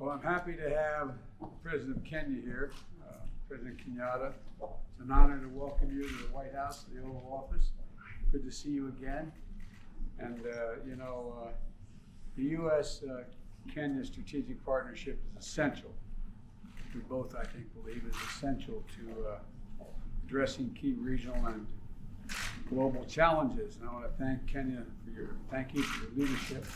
Well, I'm happy to have President of Kenya here, President Kenyatta. It's an honor to welcome you to the White House, the Oval Office. Good to see you again. And, the US-Kenya strategic partnership is essential. We both, I think, believe is essential to addressing key regional and global challenges. And I want to thank Kenya thank you for your leadership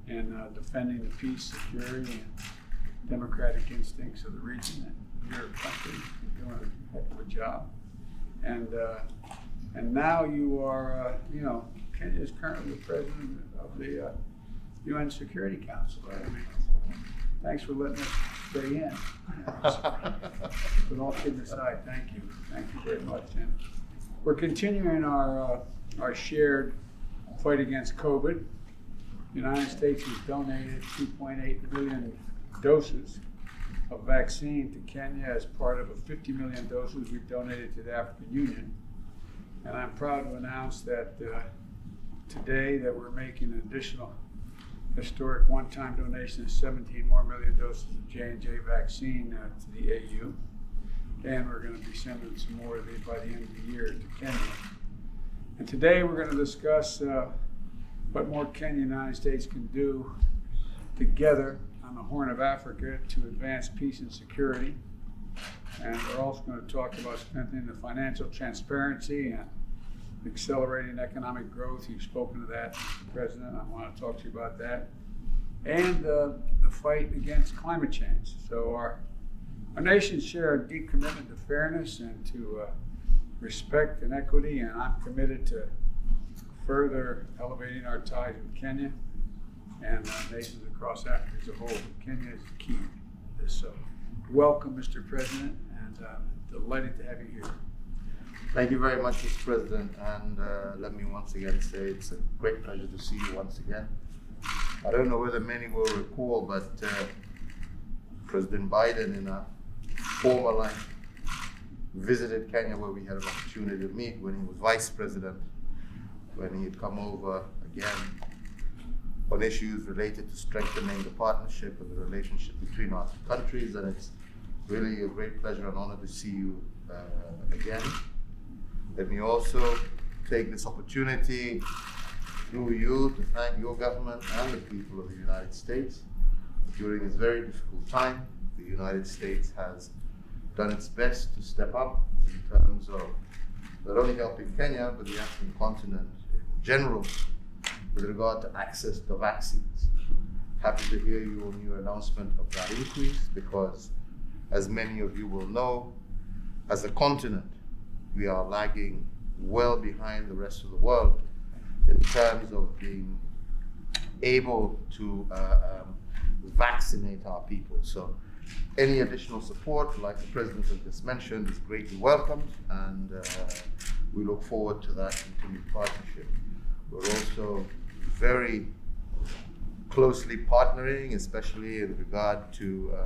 in defending the peace, security, and democratic instincts of the region and your country. You're doing a heck of a job. And now you are, Kenya is currently the president of the UN Security Council. Right? I mean, thanks for letting us stay in. But all kidding aside, thank you. Thank you very much. And we're continuing our shared fight against COVID. The United States has donated 2.8 million doses of vaccine to Kenya as part of a 50 million doses we've donated to the African Union. And I'm proud to announce that today that we're making an additional historic one-time donation of 17 more million doses of J&J vaccine to the AU. And we're going to be sending some more by the end of the year to Kenya. And today we're going to discuss what more Kenya and the United States can do together on the Horn of Africa to advance peace and security. And we're also going to talk about strengthening the financial transparency and accelerating economic growth. You've spoken to that, Mr. President. I want to talk to you about that. And the fight against climate change. So our nations share a deep commitment to fairness and to respect and equity, and I'm committed to further elevating our ties with Kenya and nations across Africa as a whole. Kenya is key to this. So welcome, Mr. President, and delighted to have you here. Thank you very much, Mr. President, and let me once again say it's a great pleasure to see you once again. I don't know whether many will recall, but President Biden in a former life visited Kenya, where we had an opportunity to meet when he was vice president, when he had come over again on issues related to strengthening the partnership and the relationship between our two countries. And it's really a great pleasure and honor to see you again. Let me also take this opportunity through you to thank your government and the people of the United States. During this very difficult time, the United States has done its best to step up in terms of not only helping Kenya, but the African continent in general with regard to access to vaccines. Happy to hear you on your announcement of that increase, because as many of you will know, as a continent, we are lagging well behind the rest of the world in terms of being able to vaccinate our people. So any additional support, like the President has just mentioned, is greatly welcomed, and we look forward to that continued partnership. We're also very closely partnering, especially in regard to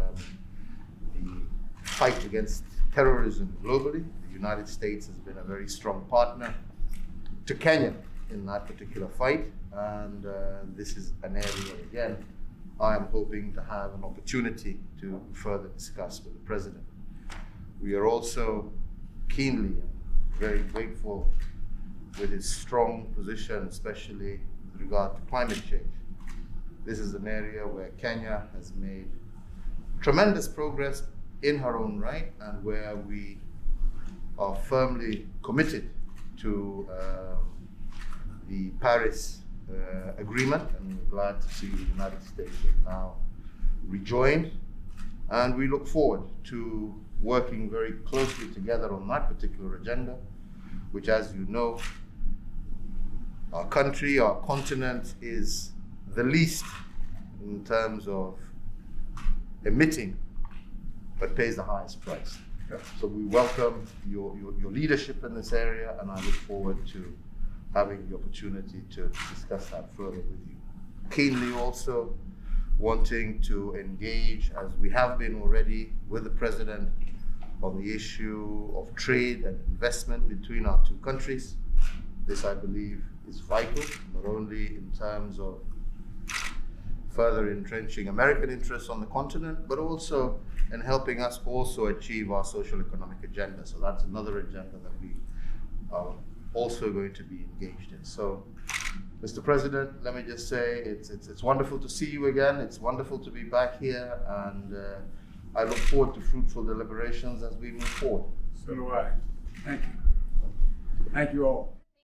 the fight against terrorism globally. The United States has been a very strong partner to Kenya in that particular fight, and this is an area, again, I am hoping to have an opportunity to further discuss with the President. We are also keenly and very grateful with his strong position, especially with regard to climate change. This is an area where Kenya has made tremendous progress in her own right, and where we are firmly committed to the Paris Agreement, and we're glad to see the United States has now rejoined, and we look forward to working very closely together on that particular agenda, which, as you know, our country, our continent, is the least in terms of emitting, but pays the highest price. So we welcome your leadership in this area, and I look forward to having the opportunity to discuss that further with you. Keenly also wanting to engage, as we have been already, with the President on the issue of trade and investment between our two countries. This, I believe, is vital, not only in terms of further entrenching American interests on the continent, but also in helping us also achieve our social economic agenda. So that's another agenda that we are also going to be engaged in. So, Mr. President, let me just say it's wonderful to see you again. It's wonderful to be back here, and I look forward to fruitful deliberations as we move forward. So do I. Thank you. Thank you all.